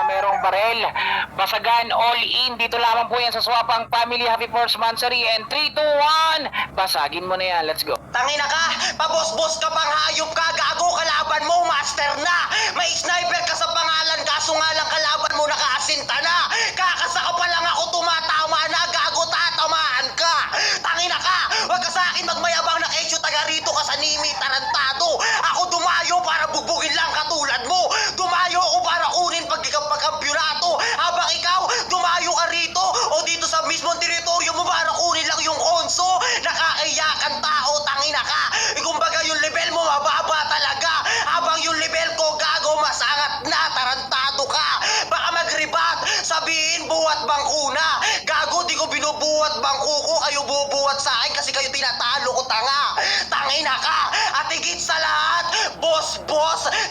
merong barel. Basagan, all in. Dito lamang po yan sa Swapang Family. Happy First Mansary. And 3, 2, 1. Basagin mo na yan. Let's go. Tangina ka, pabos-bos ka pang hayop ka, gago kalaban mo, master na. May sniper ka sa pangalan, kaso nga lang kalaban mo nakaasinta na. Kakasaka pa lang ako, tumatama na, gago tatamaan ka. Tangina ka, wag ka sa akin magmayabang na kesyo, taga rito ka sa Nimi, tarantado. Ako dumayo para bubugin lang katulad mo. Dumayo ako para kunin pagkakampyonato. Habang ikaw, dumayo ka rito o dito sa mismong teritoryo mo para kunin lang yung onso. Nakakaiyakan tao, tangina ka. Kumbaga yung level mo mababa talaga. Habang yung level ko gago mas angat na, tarantado ka. Baka mag-rebat, sabihin buwat bangko na. Gago, di ko binubuwat bangko ko, kayo bubuwat sa akin kasi kayo tinatalo ko, tanga. Tangina ka. At higit sa lahat, boss,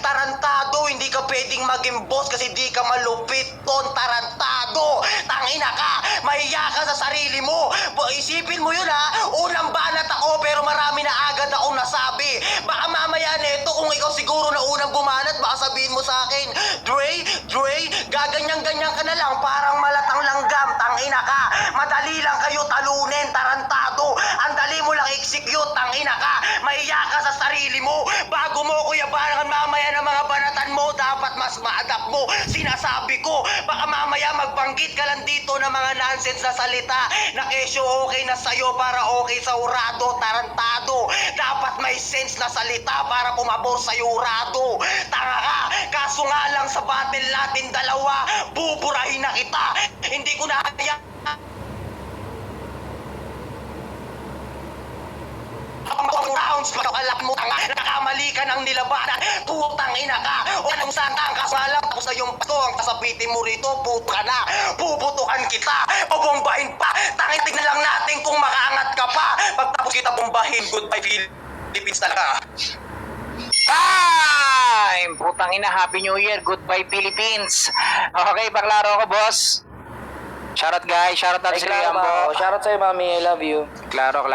tarantado, hindi ka pwedeng maging boss kasi di ka malupit ton, tarantado. Tangina ka, mahiya ka sa sarili mo. Isipin mo yun ha, unang banat ako pero marami na agad akong nasabi. Baka mamaya neto kung ikaw siguro na unang bumanat, baka sabihin mo sa akin, Dre, gaganyan-ganyan ka na lang, parang malatang langgam, tangina ka. Madali lang kayo talunin, tarantado. Ang dali mo lang execute, tangina ka. Mahiya ka sa sarili mo. Bago mo kuyabangan mamaya ng mga banatan mo, dapat mas ma-adapt mo. Sinasabi ko, baka mamaya magbanggit ka lang dito ng mga nonsense na salita na kesyo okay na sa'yo para okay sa urado, tarantado. Dapat may sense na salita para pumabor sa urado. Tanga ka, kaso nga lang sa battle natin dalawa, buburahin na kita. Hindi ko na kaya rounds pagkakalak mo, tanga. Nakamali ka ng nilabanan, putang ina ka. O anong santang kasalang tapos na yung pato ang kasapitin mo rito, puta na. Puputukan kita, pabombahin pa. Tangin, tignan lang natin kung makaangat ka pa. Pagtapos kita bombahin, goodbye Philippines talaga. Time! Putang ina, Happy New Year. Goodbye, Philippines. Okay, paklaro ko, boss. Shoutout guys, shoutout natin si Liambo. Shoutout sa'yo, mami. I love you. Klaro.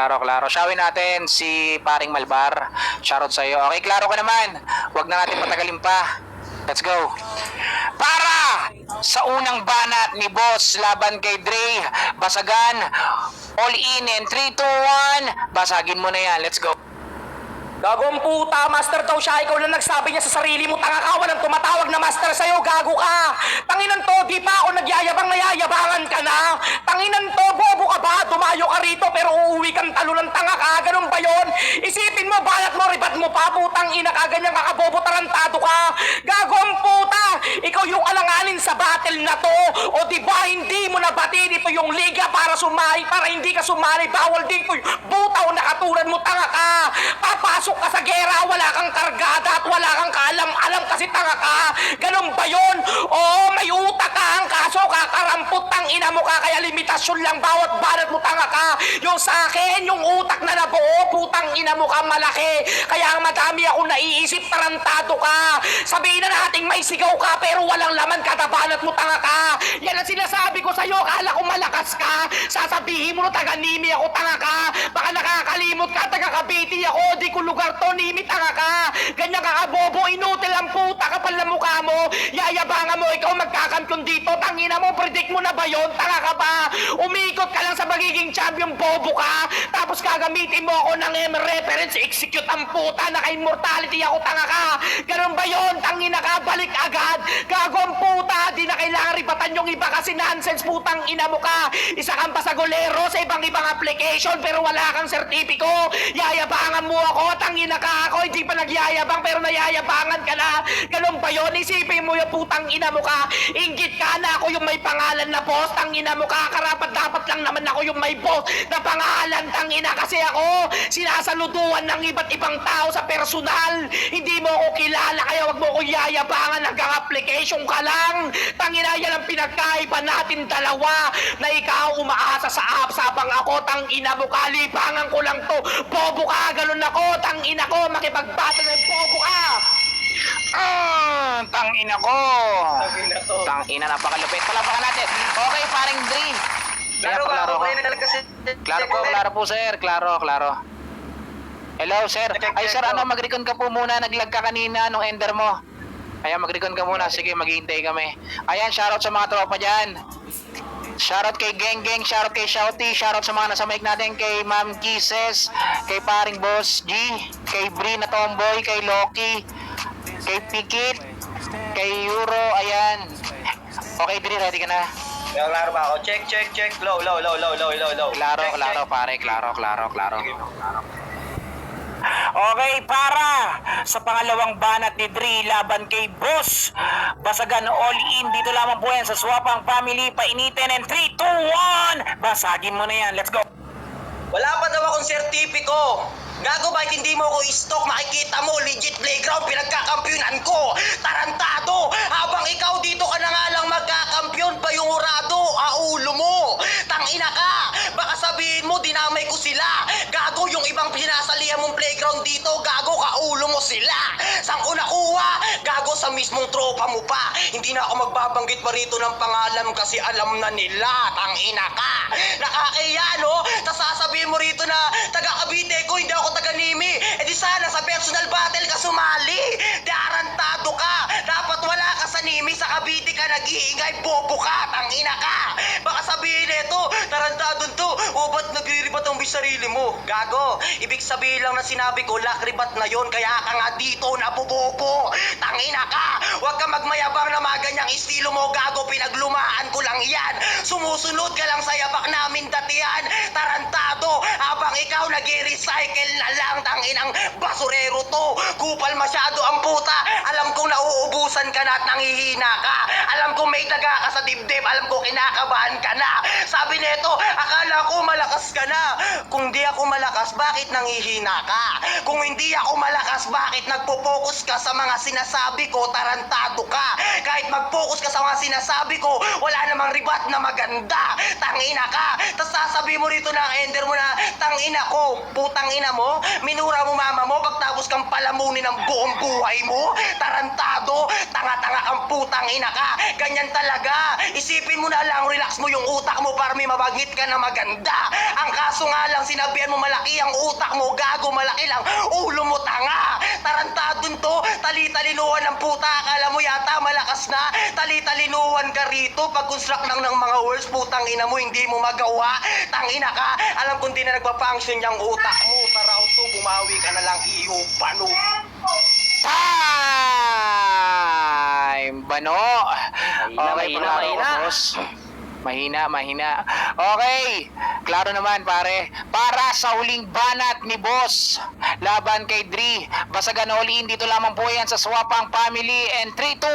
Shoutin natin si Paring Malbar. Shoutout sa'yo. Okay, klaro ka naman. Huwag na natin patagalin pa. Let's go. Para sa unang banat ni Boss laban kay Dre, basagan, all in, and 3, 2, 1. Basagin mo na yan. Let's go. Gagong puta, master daw siya. Ikaw lang nagsabi niya sa sarili mo, tanga ka, walang tumatawag na master sa'yo, gago ka. Tanginan to, di pa ako nagyayabang, nayayabangan ka na. Tanginan to, bobo ka ba? Dumayo ka rito pero uuwi kang talo ng tanga ka, ganun ba yun? Isipin mo, banat mo, ribat mo pa, putang ina ka, ganyan ka, kabobo, tarantado ka. Gagong puta, ikaw yung alanganin sa battle na to. O di ba hindi mo nabatid ito yung liga para sumali, para hindi ka sumali, bawal dito yung butaw na katulad mo, tanga ka. Papasok ka sa gera, wala kang kargada at wala kang kaalam-alam kasi tanga ka. Ganun ba yun? Oo, may utak ka, ang kaso kakarampot, tang ina mo ka, kaya limitasyon lang bawat banat mo, tanga ka. Yung sa akin, yung utak na nabuo, putang ina mo ka malaki. Kaya ang madami akong naiisip, tarantado ka. Sabihin na nating may sigaw ka pero walang laman kada banat mo, tanga ka. Yan ang sinasabi ko sa'yo, kala ko malakas ka. Sasabihin mo na taga-Nimi ako, tanga ka. Baka nakakalimot ka, taga-Cavite ako, di ko lugar to, Nimi, tanga ka. Ganyan ka kabobo, inutil ang puta, kapal na mukha mo. Yayabangan mo, ikaw magkakampiyon dito. Tangina mo, predict mo na ba yun? Tanga ka ba? Umikot ka lang sa magiging champion, bobo ka. Tapos gagamitin mo ako ng reference, execute ang puta, naka-immortality ako, tanga ka. Ganun ba yun? Tangina ka, balik agad. Gago ang puta, di na kailangan ribatan yung iba kasi nonsense, putang ina mo ka. Isa kang pasagolero sa ibang-ibang application pero wala kang sertipiko. Yayabangan mo ako, tangina ka ako, hindi pa nagyayabang pero nayayabangan ka na. Ganun ba yun? Isipin mo yung putang ina mo ka. Inggit ka na ako yung may pangalan na boss, tangina mo ka. Karapat dapat lang naman ako yung may boss na pangalan, tangina, kasi ako sinasaluduan ng iba't ibang tao sa personal. Hindi mo ako kilala kaya wag mo ako yayabangan, hanggang application ka lang. Tangina, yan ang pinagkaiba natin dalawa, na ikaw umaasa sa apps habang ako, tangina mo ka, libangan ko lang to. Bobo ka, ganun ako, tangina ko, makipagbata na bobo ka. Tangina ko. Tangina, napakalupit. Palapakan natin. Okay, paring Dre. Klaro ka, okay na talaga kasi. Klaro po sir, klaro. Hello sir. Ay sir, ano, mag-recon ka po muna, naglag ka kanina nung ender mo. Ayan, mag-recon ka muna. Sige, maghihintay kami. Ayan, shoutout sa mga tropa dyan. Shoutout kay Geng Geng, shoutout kay Shouty, shoutout sa mga nasa mic natin, kay Ma'am Kisses, kay paring Boss G, kay Bri na Tomboy, kay Loki, kay Pikit, kay Euro, ayan. Okay, Bri, ready ka na? Yung laro ba ako? Check, check, check. Low. Klaro, Check, klaro, check. pare, klaro. Okay, para sa pangalawang banat ni Dre laban kay Boss Basagan all in. Dito lamang po yan sa Swapang Family. Painitin and 3, 2, 1. Basagin mo na yan. Let's go. Wala pa daw akong sertipiko. Gago, bakit hindi mo ako i-stock? Makikita mo, legit playground, pinagkakampyonan ko. Tarantado! Habang ikaw dito ka na nga lang magkakampyon pa yung urado, ulo mo. Tangina ka! Baka sabihin mo, dinamay ko sila. Gago, yung ibang pinasalihan mong playground dito, gago, kaulo mo sila. Saan ko nakuha? Gago, sa mismong tropa mo pa. Hindi na ako magbabanggit pa rito ng pangalan kasi alam na nila. Tangina ka! Nakakaya, no? Tas sasabihin mo rito na taga Cavite ko, hindi ako taga Nimi. Eh di sana sa personal battle ka sumali. Darantado ka. Dapat wala ka sa Nimi, sa Cavite ka nag-iingay, bobo ka, tangina ka. Baka sabihin nito, tarantado to. O ba't nagre-ribat ang sarili mo? Gago, ibig sabihin lang na sinabi ko, lakribat na yon, kaya ka nga dito nabubobo. Tangina ka. Huwag ka magmayabang na mga ganyang estilo mo, gago, pinaglumaan ko lang yan. Sumusunod ka lang sa yabak namin datihan. Tarantado, habang ikaw nag-recycle na lang, tanginang basurero to. Kupal masyado ang puta. Alam kong nauubusan ka na at nangihina ka. Alam kong may daga ka sa dibdib. Alam ko kinakabahan ka na. Sabi nito, akala ko malakas ka na. Kung di ako malakas, bakit nangihina ka? Kung hindi ako malakas, bakit nagpo-focus ka sa mga sinasabi ko? Tarantado ka. Kahit mag-focus ka sa mga sinasabi ko, wala namang ribat na maganda. Tangina ka. Tapos sasabi mo rito na ender mo na, tangina ko, putang ina mo, minura mo mama mo, pagtapos kang palamunin ng buong buhay mo. Tarantado, tanga-tanga kang putang ina ka. Ganyan talaga. Isipin mo na lang, relax mo yung utak mo para may mabagit ka na maganda. Ang kaso nga lang, sinabihan mo malaki ang utak mo, gago, malaki lang ulo mo, tanga. Tarantadon to, tali-talinuhan ng puta. Akala mo yata malakas na, tali-talinuhan ka rito. Pag-construct lang ng mga words, putang ina mo, hindi mo magawa. Tangina ka, alam kung di na nagpa-function yung utak mo. Sa round 2, bumawi ka na lang, iyo, pano. Time! Bano! Okay, mahina. boss. Mahina. Okay, klaro naman pare. Para sa huling banat ni Boss laban kay Dre Basagan all in. Dito lamang po yan sa Swapang Family. And 3, 2,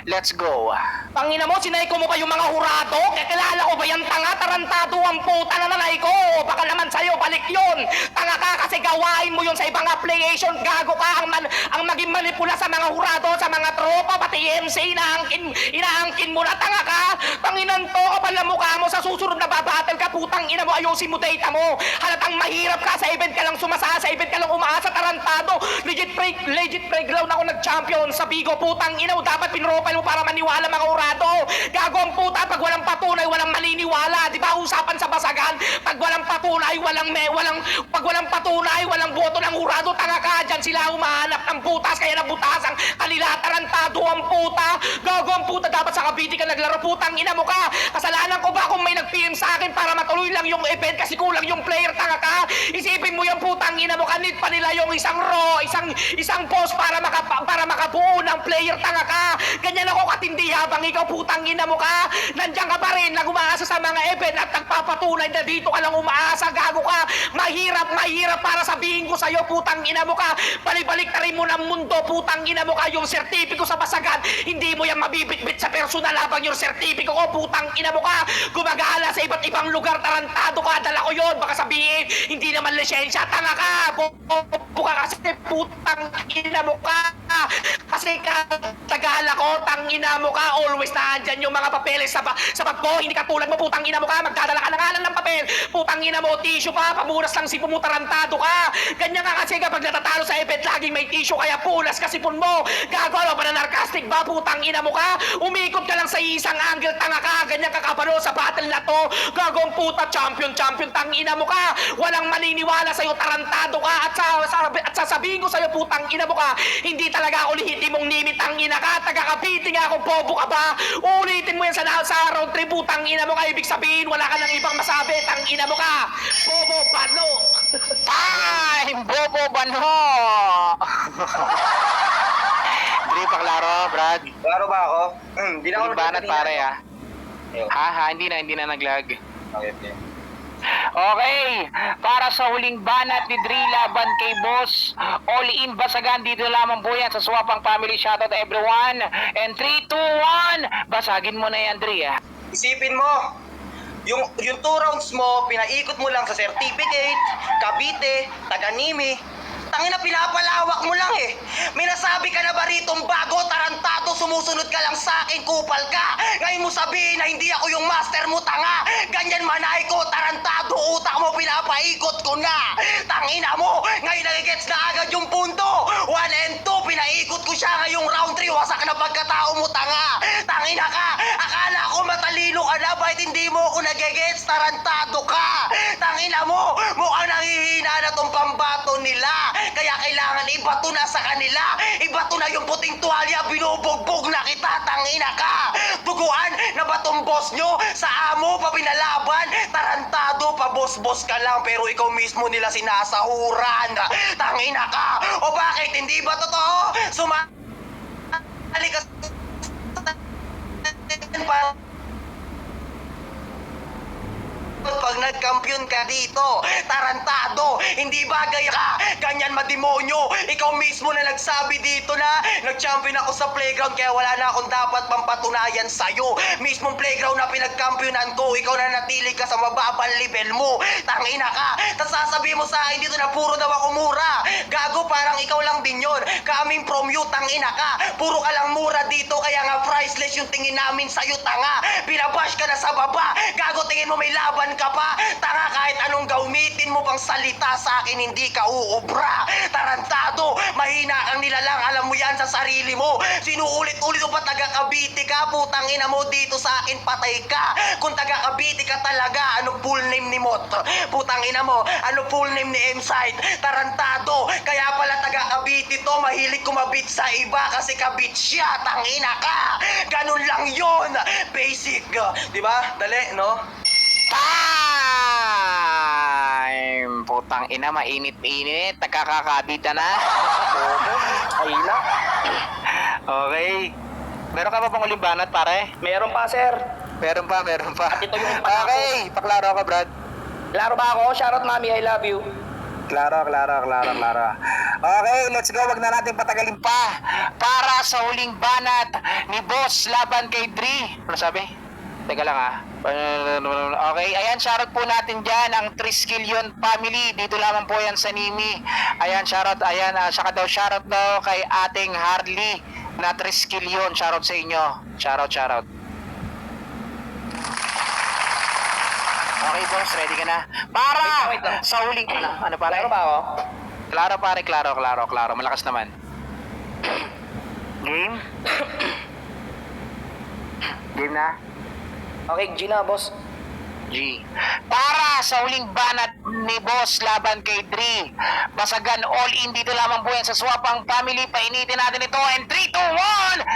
1, let's go. Tangina mo, sinay ko mo pa yung mga hurado? Kakilala ko ba yan, tanga? Tarantado ang puta na nanay ko. Baka naman sa'yo, balik yun. Tanga ka kasi gawain mo yun sa ibang affiliation. Gago ka ang maging manipula sa mga hurado, sa mga tropa, pati MC, inaangkin mo na, tanga ka. Tanginan to, kapal na mukha mo, sa susunod na babattle ka, putang ina mo, ayusin mo data mo. Halatang mahirap ka, sa event ka lang sumasa, sa event ka lang umaasa, tarantado. Legit playground ako nag-champion sa Bigo, putang ina mo, dapat pinrofile mo para maniwala mga hurado. Gago ang puta, pag walang patunay, walang maniniwala. Di ba usapan sa Basagan? Pag walang patunay, pag walang patunay, walang boto ng hurado, tanga ka. Dyan sila humahanap ng butas, kaya nabutas ang kanila, tarantado ang puta. Gago ang puta, dapat sa Cavite ka naglaro, putang ina mo ka. Kasalanan ko ba kung may nag-PM sa akin para matuloy lang yung event kasi kulang yung player, tanga ka? Isipin mo yung putang ina mo, kanit pa nila yung isang raw, isang post para makabuo ng player, tanga ka. Ganyan ako katindi habang ikaw putang ina mo ka. Nandiyan ka pa rin na umaasa sa mga event at nagpapatunay na dito ka lang umaasa, gago ka. Mahirap para sabihin ko sa'yo, putang ina mo ka. Balibalik na rin mo ng mundo, putang ina mo ka. Yung sertipiko sa Basagan, hindi mo yan mabibitbit sa personal habang yung sertipiko ko, putang ina mo ka. Gumagala sa iba't ibang lugar, tarantado ka, dala ko yun. Baka sabihin, hindi naman lisensya, tanga ka. Bobo ka kasi, putang ina mo ka. Kasi tagala ko, tang ina mo ka. Always na andyan yung mga papeles sa bag ko. Hindi ka tulad mo, putang ina mo ka. nagdadala ka na nga lang ng papel. Putang ina mo, tissue pa, pamunas lang si pumutarantado ka. Ganyan ka kasi kapag natatalo sa event, laging may tissue, kaya pulas ka sipon mo. Gago, ano pa na narcastic ba? Putang ina mo ka. Umikot ka lang sa isang angle, tanga ka. Ganyan ka kabalo sa battle na to. Gagong puta, champion, tang ina mo ka. Walang maniniwala sa'yo, tarantado ka. At sasabihin ko sa'yo, putang ina mo ka, hindi talaga ako lehitimong nimit, tang ina ka. Taga-Cavite nga ako, bobo ka ba? Ulitin mo yan sa round 3, putang ina mo ka. Ibig sabihin, wala ka nang ibang masabi, tang ina mo ka. Bobo, bano. Time! Bobo Banho! Dre, paklaro, Brad. Klaro ba ako? Hindi na ako Huling banat pare ah. Hindi na naglag. Okay. Okay, para sa huling banat ni Dre laban kay Boss, all in basagan dito lamang po yan sa Swapang Family. Shoutout to everyone. And 3, 2, 1, basagin mo na yan, Dre ah. Isipin mo, yung 2 rounds mo, pinaikot mo lang sa Certificate, Cavite, Taganimi. Tangina, pinapalawak mo lang eh. May nasabi ka na ba ritong bago, tarantado, sumusunod ka lang sa akin, kupal ka. Ngayon mo sabihin na hindi ako yung master mo, tanga. Ganyan manay ko, tarantado, utak mo, pinapaikot ko na. Tangina mo, ngayon nagigets na agad yung punto. 1 and 2, pinaikot ko siya ngayong round 3, wasak na pagkatao mo, tanga. Tangina ka, akala ko matalino ka na, bakit hindi mo ako nagigets, tarantado ka. Tangina mo, mukhang nangihina na tong pambato nila. Kaya kailangan ibato na sa kanila. Ibato na yung puting tuwalya, binubugbog na kita, tangina ka. Duguan na ba tong boss nyo? Sa amo pa pinalaban? Tarantado, pa boss-boss ka lang, pero ikaw mismo nila sinasahuran. Tangina ka. O bakit? Hindi ba totoo? Sumali ka pag nagkampiyon ka dito, tarantado, hindi bagay ka, ganyan mademonyo. Ikaw mismo na nagsabi dito na nag-champion ako sa playground, kaya wala na akong dapat pampatunayan sa'yo. Mismong playground na pinagkampionan ko, ikaw na natili ka sa mababang level mo. Tangina ka, tas sasabihin mo sa akin dito na puro daw ako mura. Gago, parang ikaw lang din yun. Coming from you, tangina ka. Puro ka lang mura dito, kaya nga priceless yung tingin namin sa'yo, tanga. Binabash ka na sa baba. Gago, tingin mo may laban ka pa. Tanga, kahit anong gawmitin mo pang salita sa akin, hindi ka uubra. Tarantado, mahina kang nilalang, alam mo yan sa sarili mo. Sinuulit-ulit mo pa taga-Cavite ka, putang ina mo dito sa akin, patay ka. Kung taga-Cavite ka talaga, ano full name ni Mot? Putang ina mo, ano full name ni M-Side? Tarantado, kaya pala taga-Cavite to, mahilig kumabit sa iba kasi kabit siya, tangina ka. Ganun lang yon, basic, di ba? Dali, no? Time! Putang ina, mainit-init. Nagkakakabita na. Ay na. Okay. Meron ka pa pang huling banat, pare? Meron pa, sir. Meron pa. At ito yung pangako. Okay, paklaro ka, Brad. Klaro ba ako? Shoutout, mami, I love you. Klaro. Okay, let's go. Wag na natin patagalin pa. Para sa huling banat ni Boss laban kay Dre. Ano sabi? Teka lang ah. Okay, ayan, shoutout po natin dyan ang Triskelion family. Dito lamang po yan sa Nimi. Ayan, shoutout, ayan, saka daw shoutout daw kay ating Harley na Triskelion. Shoutout sa inyo. Shoutout. Okay, boss, ready ka na? Para Wait lang. sa huling... Ano pala? Klaro ba ako? Klaro pare, klaro. Malakas naman. Game? Game na? Okay, G na, boss. G. Para sa huling banat ni Boss laban kay Dre. Basagan all in dito lamang po yan sa Swapang Family. Painitin natin ito. And 3, 2,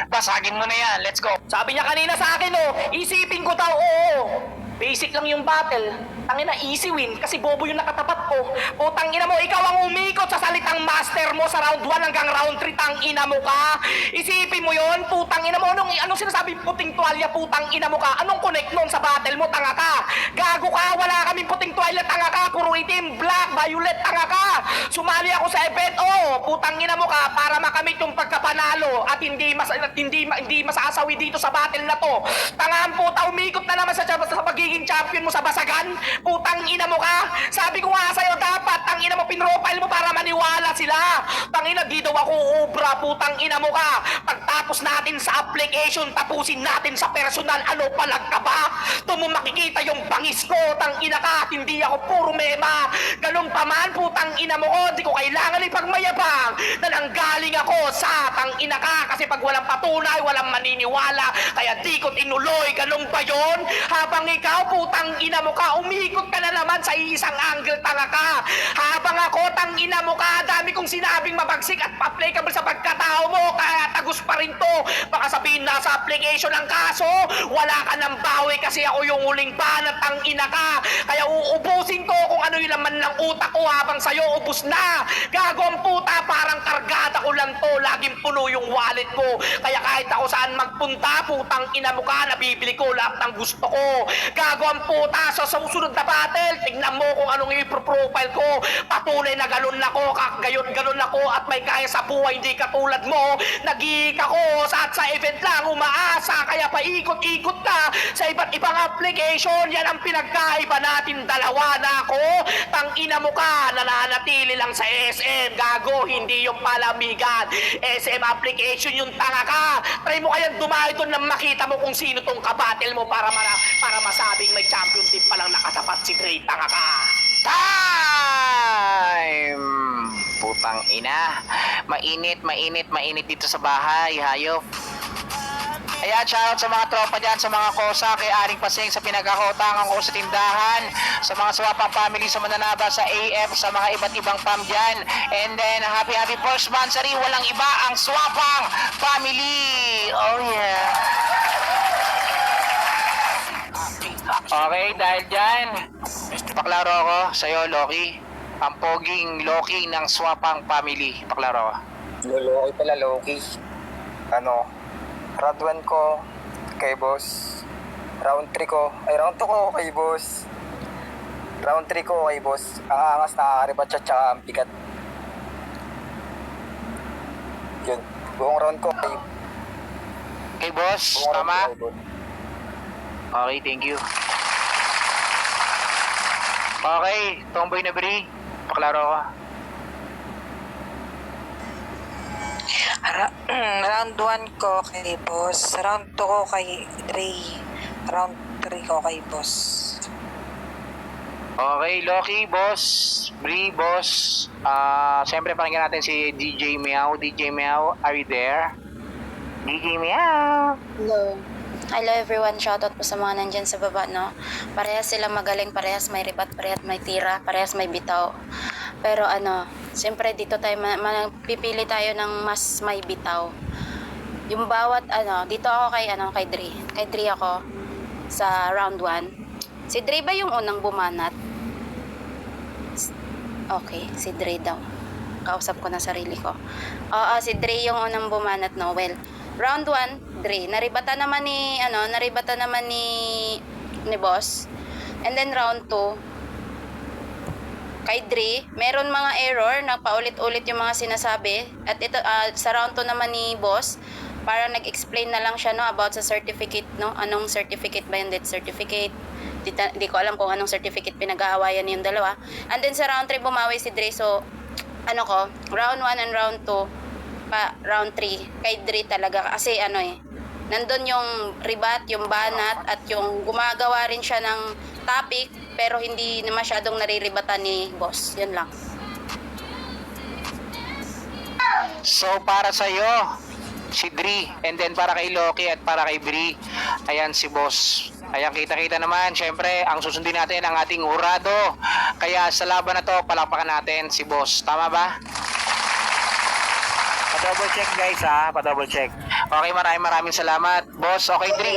1! Basagin mo na yan. Let's go. Sabi niya kanina sa akin, oh, isipin ko daw, oo. Basic lang yung battle. Tangina, easy win kasi bobo yung nakatapat ko. O tangina mo, ikaw ang umikot sa salitang master mo sa round 1 hanggang round 3, tangina mo ka. Isipin mo yon, putang ina mo. Anong sinasabi puting tuwalya, putang ina mo ka? Anong connect nun sa battle mo, tanga ka? Gago ka, wala kaming puting tuwalya, tanga ka. Puro itim, black, violet, tanga ka. Sumali ako sa event, putang ina mo ka, para makamit yung pagkapanalo at hindi masasawi dito sa battle na to. Tangaan puta, umikot na naman sa pagiging champion mo sa basagan. Putang ina mo ka. Sabi ko nga sa'yo dapat, tang ina mo pinrofile mo para maniwala sila. Tang ina, di daw ako ubra, putang ina mo ka. Pagtapos natin sa application, tapusin natin sa personal, ano palag ka ba? Doon mo makikita yung bangis ko, tang ina ka, hindi ako puro mema. Ganun pa man, putang ina mo ko, di ko kailangan ipagmayabang na nanggaling ako sa tang ina ka, kasi pag walang patunay, walang maniniwala, kaya di ko tinuloy. Ganun ba yun? Habang ikaw, putang ina mo ka, umikot ka na naman sa isang angle, tanga ka. Habang ako, tang ina mo ka, dami kong sinabing mabagsik at applicable sa pagkatao mo, kaya tagus pa rin to. Baka sabihin na sa application ng kaso, wala ka ng bawi kasi ako yung huling banat, tang ina ka. Kaya uubusin ko kung ano yung laman ng utak ko habang sa'yo ubus na. Gago ang puta, parang kargada ko lang to, laging puno yung wallet ko. Kaya kahit ako saan magpunta, putang ina mo ka, nabibili ko lahat ng gusto ko. Gago ang puta, sa susunod na battle, tignan mo kung anong i-profile ko. Patunay na ganun ako, ganun ako at may kaya sa buhay, hindi katulad mo. Nag-iik ako sa event lang, umaasa, kaya paikot-ikot ka sa iba't ibang application. Yan ang pinagkaiba natin dalawa na ako. Tang ina mo ka, nananatili lang sa SM. Gago, hindi yung palamigan. SM application yung tanga ka. Try mo kayang dumayo doon na makita mo kung sino tong kabattle mo para masabing may champion team palang nakatapat si Dre. Tanga ka. Time! Putang ina. Mainit dito sa bahay, hayop. Ayan, shoutout sa mga tropa dyan, sa mga kosa, kay Aring Paseng sa pinagkakautangan ko sa tindahan, sa mga swapang family sa Mananaba, sa AF, sa mga iba't ibang fam dyan. And then, happy first monthsary, walang iba ang swapang family. Oh yeah. Okay, dahil dyan, paklaro ako sa'yo, Loki. Ang poging Loki ng swapang family. Paklaro ako. Loki pala, Loki. Round 1 ko kay boss. Round 2 ko kay boss. Round 3 ko kay boss. Ang angas, nakakaribat siya, tsaka ang bigat. Yun. Buong round ko kay Boss, buong round tama? ko kay boss. Okay, thank you. Okay, Tomboy na Bri. Paklaro ako. Round 1 ko kay boss. Round 2 ko kay Dre. Round 3 ko kay boss. Okay, Loki, boss. Bri, boss. Siyempre pakinggan natin si DJ Meow. DJ Meow, are you there? DJ Meow. Hello. Hello everyone, shoutout po sa mga nandyan sa baba, no? Parehas silang magaling, parehas may ribat, parehas may tira, parehas may bitaw. Pero siyempre dito tayo, pipili tayo ng mas may bitaw. Yung bawat, dito ako kay Dre. Kay Dre ako sa round 1. Si Dre ba yung unang bumanat? Okay, si Dre daw. Kausap ko na sarili ko. Oo, si Dre yung unang bumanat, no? Well, round 1, Dre. Naribata naman ni boss. And then round 2, kay Dre, meron mga error na paulit-ulit yung mga sinasabi. At ito, sa round 2 naman ni boss, parang nag-explain na lang siya, no, about sa certificate, no? Anong certificate ba yung death certificate? Di ko alam kung anong certificate pinag-aawayan yung dalawa. And then sa round 3, bumawi si Dre. So, round 1 and round 2, round 3 kay Dre talaga kasi nandun yung ribat, yung banat at yung gumagawa rin siya ng topic pero hindi na masyadong nariribatan ni boss. Yun lang. So, para sa'yo, si Dre. And then para kay Loki at para kay Bri, ayan si boss. Ayan, kita-kita naman, syempre, ang susundin natin ang ating hurado. Kaya sa laban na to, palakpakan natin si boss. Tama ba? Pa-double check guys ha, pa-double check. Okay, maraming salamat. Boss, okay Dre.